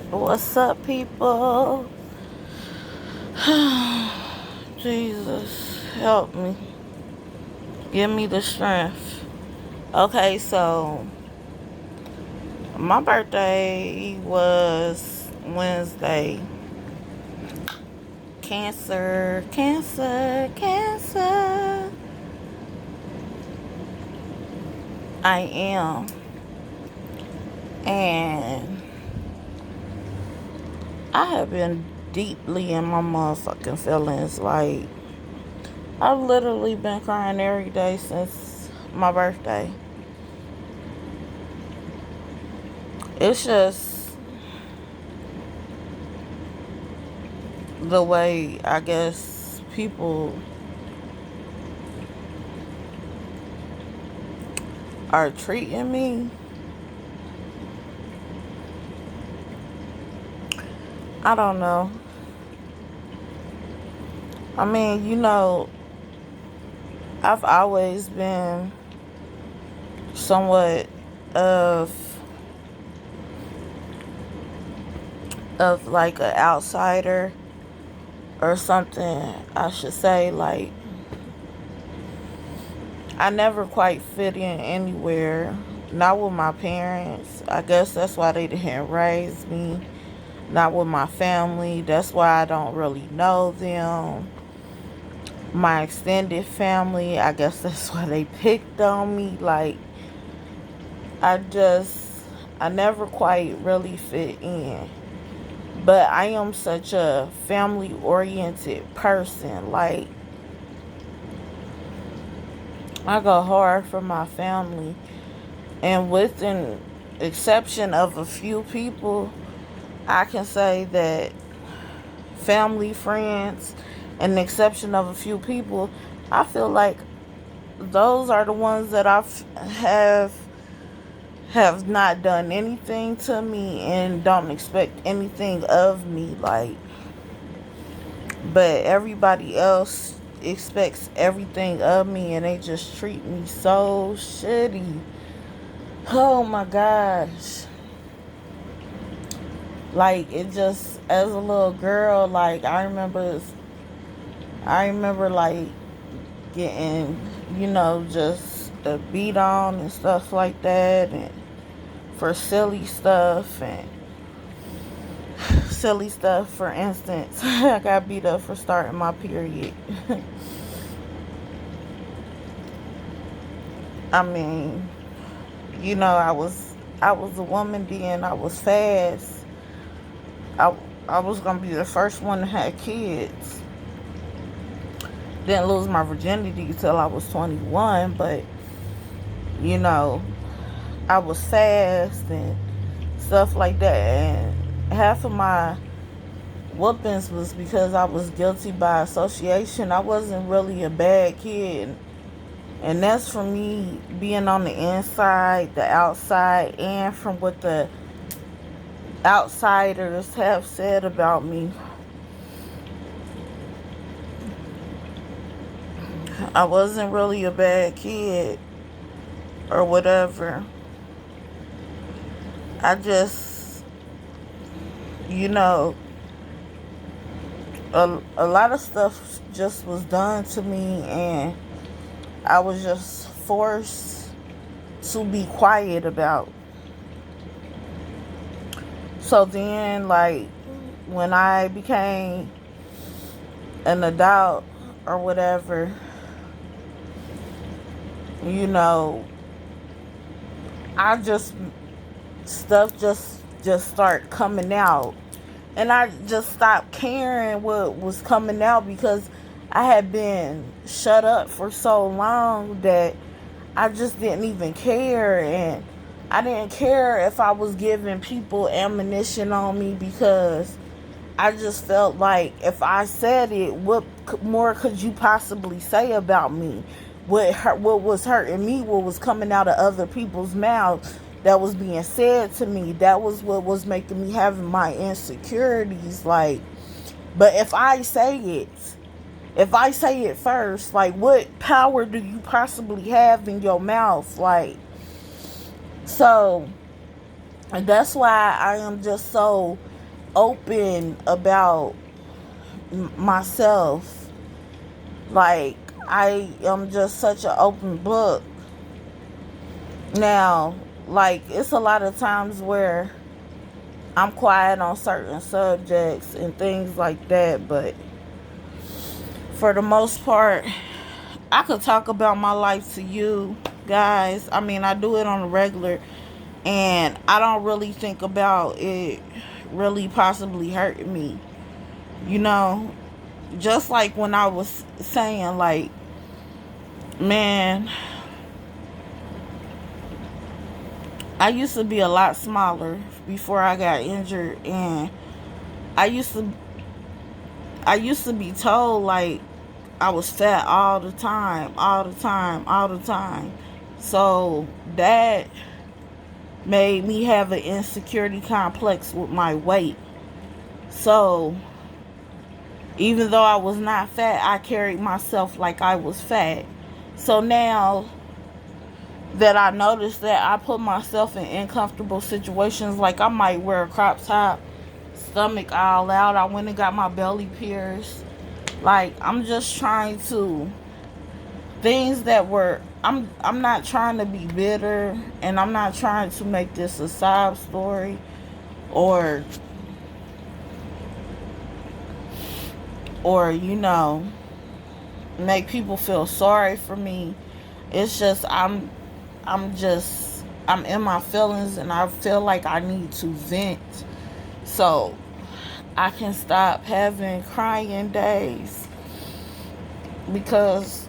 What's up, people? Jesus, help me. Give me the strength. Okay, so my birthday was Wednesday. Cancer, cancer, cancer. I am. And I have been deeply in my motherfucking feelings. Like, I've literally been crying every day since my birthday. It's just the way I guess people are treating me. I don't know. I mean, I've always been somewhat of like an outsider or something, I should say. Like, I never quite fit in anywhere. Not with my parents. I guess that's why they didn't raise me. Not with my family. That's why I don't really know them. My extended family, I guess that's why they picked on me. Like, I just, I never quite really fit in. But I am such a family oriented person. Like, I go hard for my family. And with an exception of a few people, I can say that family, friends, and the exception of a few people, I feel like those are the ones that have not done anything to me and don't expect anything of me. Like, but everybody else expects everything of me and they just treat me so shitty. Oh my gosh. Like, it just, as a little girl, like, I remember like getting, just beat on and stuff like that, and for silly stuff. And silly stuff, for instance, I got beat up for starting my period. I mean, I was a woman then. I was fast. I I was gonna be the first one to have kids. Didn't lose my virginity till I was 21, but you know, I was fast and stuff like that. And half of my whoopings was because I was guilty by association. I wasn't really a bad kid. And that's from me being on the inside, the outside, and from what the outsiders have said about me. I wasn't really a bad kid or whatever. I just, you know, a lot of stuff just was done to me, and I was just forced to be quiet about. So then, like, when I became an adult or whatever, you know, I just, stuff just start coming out. And I just stopped caring what was coming out because I had been shut up for so long that I just didn't even care. And I didn't care if I was giving people ammunition on me, because I just felt like if I said it, what more could you possibly say about me? What was hurting me, what was coming out of other people's mouths that was being said to me, that was what was making me having my insecurities. Like, but if I say it first, like, what power do you possibly have in your mouth? Like, so, and that's why I am just so open about myself. Like, I am just such an open book. Now, like, it's a lot of times where I'm quiet on certain subjects and things like that, but for the most part, I could talk about my life to you guys. I mean, I do it on a regular, and I don't really think about it really possibly hurting me. You know, just like when I was saying, like, man, I used to be a lot smaller before I got injured, and I used to I used to be told, like, I was fat all the time, all the time, all the time. So that made me have an insecurity complex with my weight. So even though I was not fat, I carried myself like I was fat. So now that I noticed that, I put myself in uncomfortable situations. Like, I might wear a crop top, stomach all out. I went and got my belly pierced. Like, I'm just trying to, things that were, I'm not trying to be bitter, and I'm not trying to make this a sob story, or you know, make people feel sorry for me. It's just, I'm in my feelings, and I feel like I need to vent so I can stop having crying days, because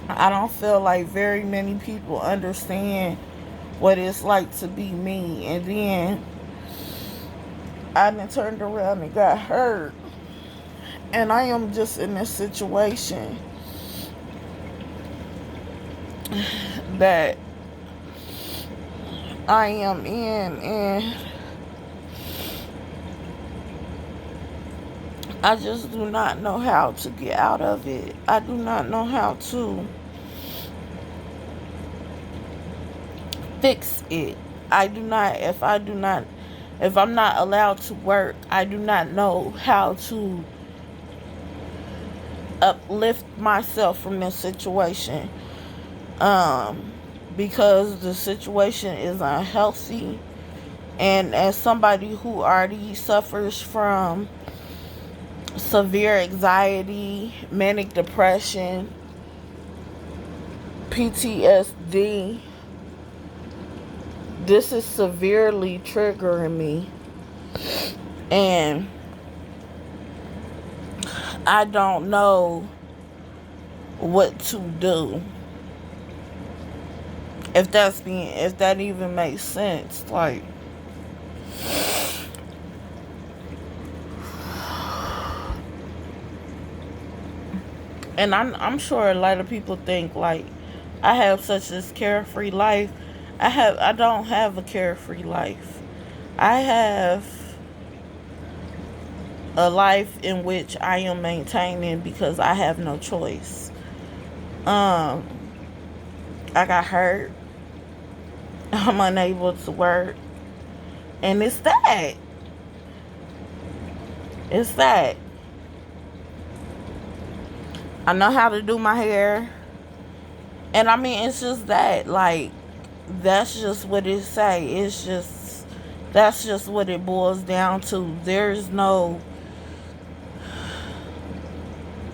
I don't feel like very many people understand what it's like to be me. And then I done turned around and got hurt, and I am just in this situation that I am in, and I just do not know how to get out of it. I do not know how to fix it. If I'm not allowed to work, I do not know how to uplift myself from this situation. Because the situation is unhealthy, and as somebody who already suffers from severe anxiety, manic depression, PTSD, this is severely triggering me, and I don't know what to do. If that even makes sense. Like, and I'm sure a lot of people think, like, I have such this carefree life. I don't have a carefree life. I have a life in which I am maintaining because I have no choice. I got hurt. I'm unable to work. And it's that. It's that. I know how to do my hair. And I mean, it's just that. Like, that's just what it say. That's just what it boils down to. There's no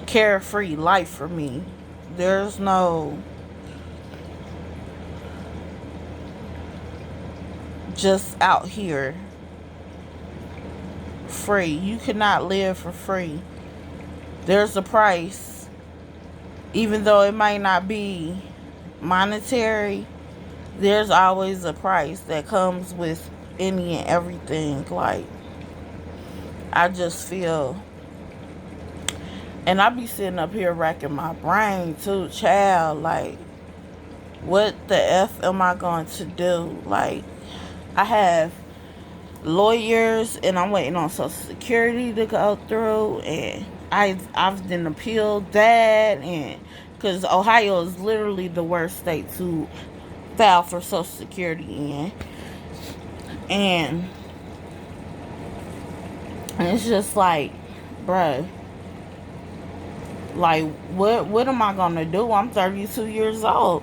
carefree life for me. There's no just out here free. You cannot live for free. There's a price. Even though it might not be monetary, there's always a price that comes with any and everything. Like, I just feel, and I be sitting up here racking my brain too, child. Like, what the F am I going to do? Like, I have lawyers, and I'm waiting on Social Security to go through, and I've been appealed that, and because Ohio is literally the worst state to file for Social Security in, and And it's just like, bruh, like, what am I gonna do? I'm 32 years old.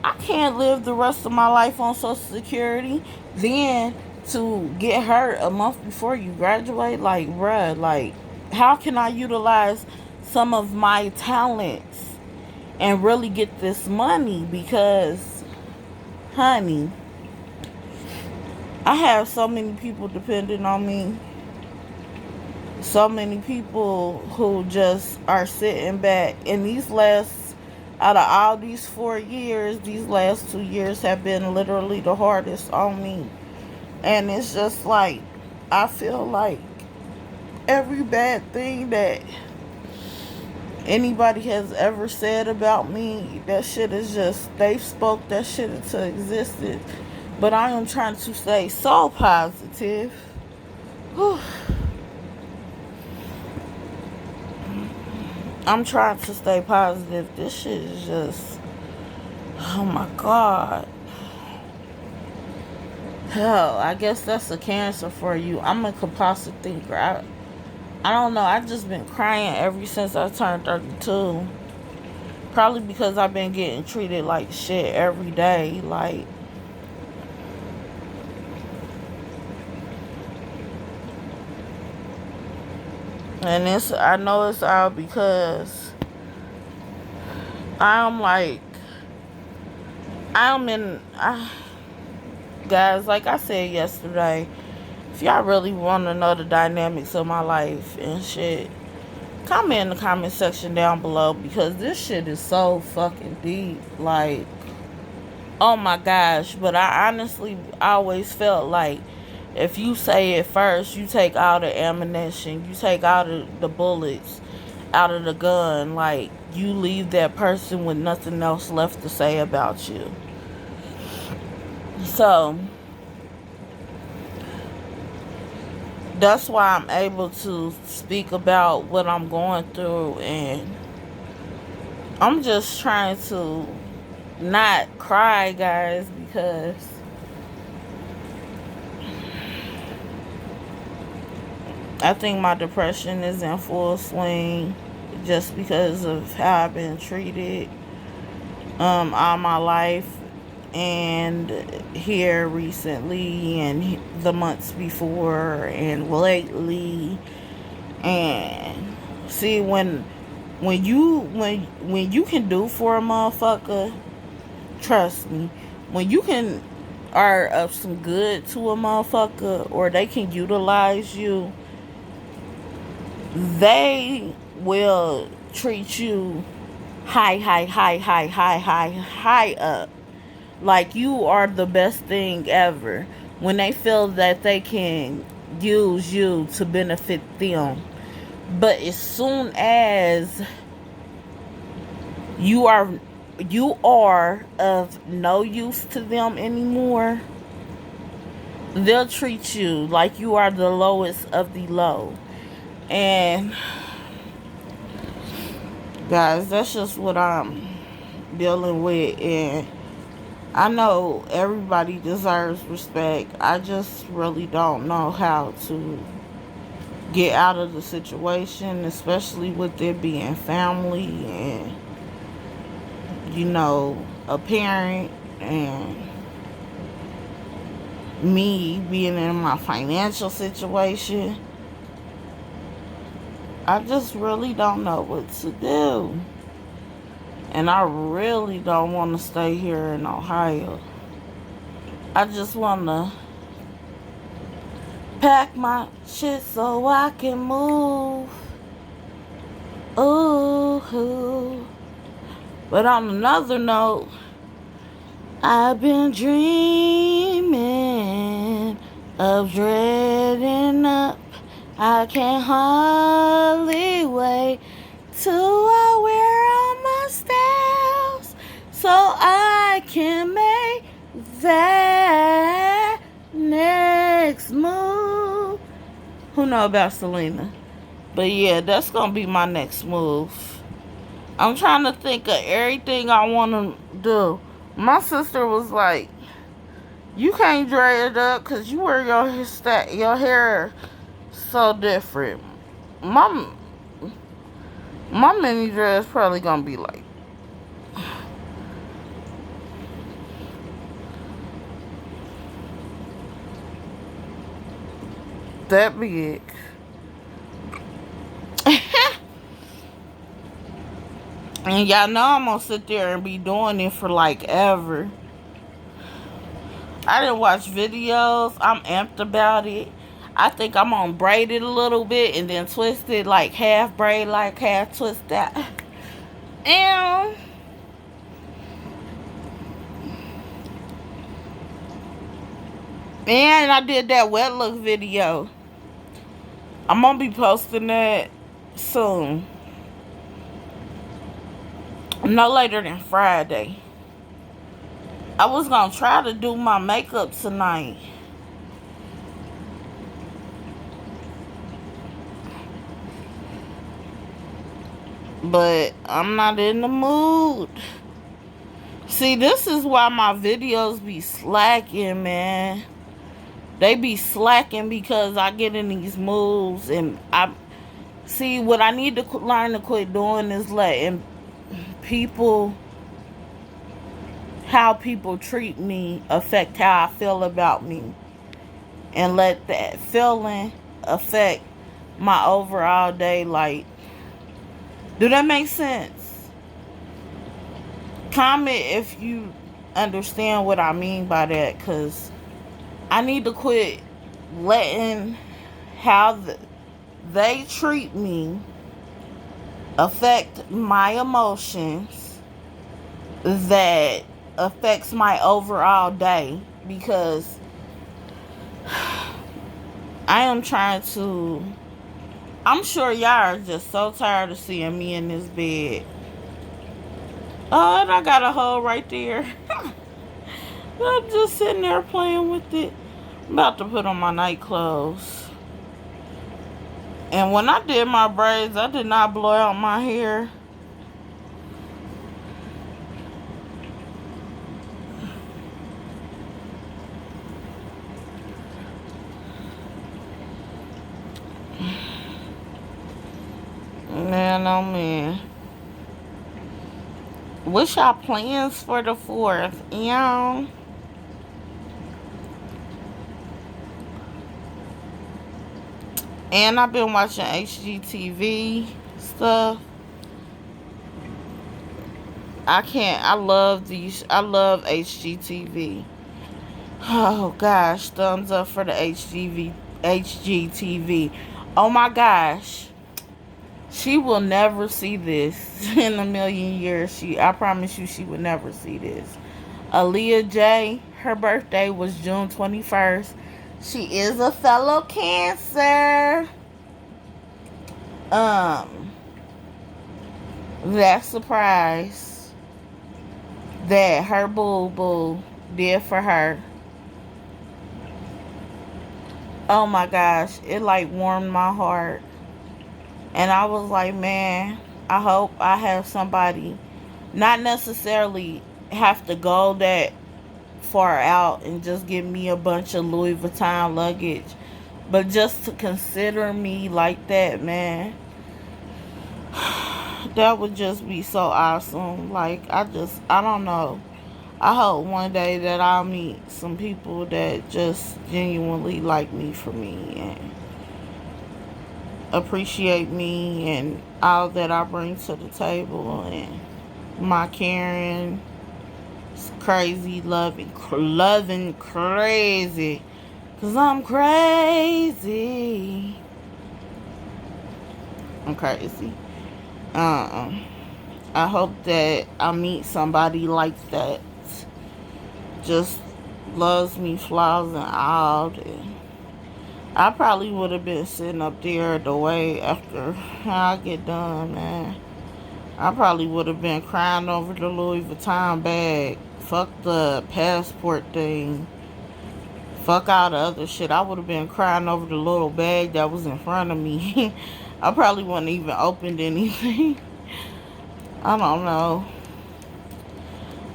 I can't live the rest of my life on Social Security. Then to get hurt a month before you graduate, like, bruh, like, how can I utilize some of my talents and really get this money? Because, honey, I have so many people depending on me. So many people who just are sitting back. And out of all these 4 years, these last 2 years have been literally the hardest on me. And it's just like, I feel like every bad thing that anybody has ever said about me, that shit is just, they spoke that shit into existence. But I am trying to stay so positive. Whew. I'm trying to stay positive. This shit is just, oh my God. Hell, I guess that's a cancer for you. I'm a compulsive thinker. I don't know. I've just been crying ever since I turned 32. Probably because I've been getting treated like shit every day. Like, and I know it's all because I'm like, guys, like I said yesterday, if y'all really want to know the dynamics of my life and shit, comment in the comment section down below, because this shit is so fucking deep. Like, oh my gosh. But I honestly always felt like if you say it first, you take all the ammunition, you take all the bullets out of the gun, like, you leave that person with nothing else left to say about you. So that's why I'm able to speak about what I'm going through, and I'm just trying to not cry, guys, because I think my depression is in full swing just because of how I've been treated all my life, and here recently, and the months before, and lately. And see, when you can do for a motherfucker, trust me, when you can are of some good to a motherfucker, or they can utilize you, they will treat you high up, like you are the best thing ever, when they feel that they can use you to benefit them. But as soon as you are of no use to them anymore, they'll treat you like you are the lowest of the low. And guys, that's just what I'm dealing with. And I know everybody deserves respect. I just really don't know how to get out of the situation, especially with it being family and, you know, a parent, and me being in my financial situation. I just really don't know what to do. And I really don't want to stay here in Ohio. I just want to pack my shit so I can move. Ooh. But on another note, I've been dreaming of dreading up. I can hardly wait till I wear all my styles so I can make that next move. Who know about Selena? But yeah, that's gonna be my next move. I'm trying to think of everything I want to do. My sister was like, you can't dry it up because you wear your hair so different. My my mini dress probably gonna be like that big. And y'all know I'm gonna sit there and be doing it for like ever. I didn't watch videos. I'm amped about it. I think I'm gonna braid it a little bit and then twist it like half braid, like half twist that. And I did that wet look video. I'm gonna be posting that soon. No later than Friday. I was gonna try to do my makeup tonight. But I'm not in the mood. See, this is why my videos be slacking, man. They be slacking because I get in these moods and I see what I need to learn to quit doing is letting people, how people treat me affect how I feel about me, and let that feeling affect my overall day. Like, do that make sense? Comment if you understand what I mean by that, because I need to quit letting how they treat me affect my emotions that affects my overall day, because I am trying to, I'm sure y'all are just so tired of seeing me in this bed. Oh, and I got a hole right there. I'm just sitting there playing with it. I'm about to put on my night clothes. And when I did my braids, I did not blow out my hair. Man, oh man. What's y'all plans for the 4th? Yeah. And I've been watching HGTV stuff. I love HGTV. Oh gosh, thumbs up for the HGTV. Oh my gosh. She will never see this in a million years. I promise you, she would never see this. Aaliyah J, her birthday was June 21st. She is a fellow Cancer. That surprise that her boo-boo did for her. Oh my gosh, it like warmed my heart. And I was like, man, I hope I have somebody, not necessarily have to go that far out and just give me a bunch of Louis Vuitton luggage, but just to consider me like that, man. That would just be so awesome. Like, I don't know. I hope one day that I'll meet some people that just genuinely like me for me and appreciate me and all that I bring to the table, and my caring, crazy, loving crazy, cause I'm crazy. I'm crazy. I hope that I meet somebody like that. Just loves me, flaws and all. And I probably would have been sitting up there the way after I get done, man. I probably would have been crying over the Louis Vuitton bag. Fuck the passport thing. Fuck all the other shit. I would have been crying over the little bag that was in front of me. I probably wouldn't even opened anything. I don't know.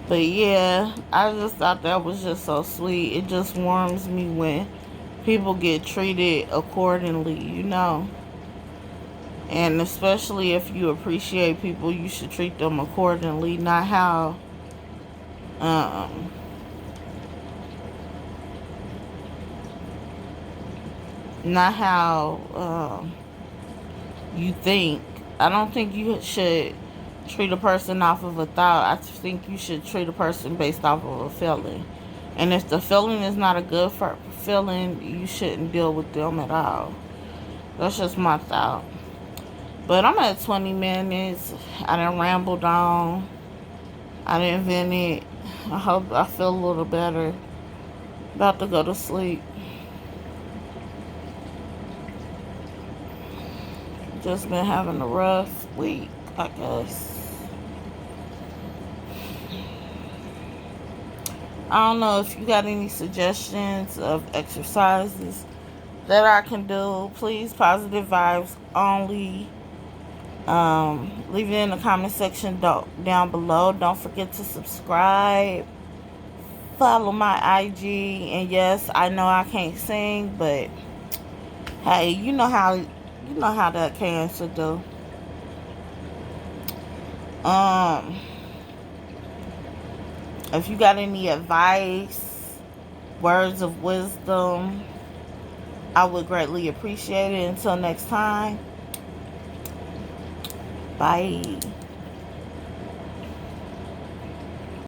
But yeah, I just thought that was just so sweet. It just warms me when people get treated accordingly, And especially if you appreciate people, you should treat them accordingly, um, not how you think. I don't think you should treat a person off of a thought. I think you should treat a person based off of a feeling. And if the feeling is not a good feeling, you shouldn't deal with them at all. That's just my thought. But I'm at 20 minutes. I done rambled on. I done vented. I hope I feel a little better. About to go to sleep. Just been having a rough week, I guess. I don't know if you got any suggestions of exercises that I can do. Please, positive vibes only. Leave it in the comment section down below. Don't forget to subscribe. Follow my IG. And yes, I know I can't sing, but hey, you know how that cancer do. If you got any advice, words of wisdom, I would greatly appreciate it. Until next time, bye.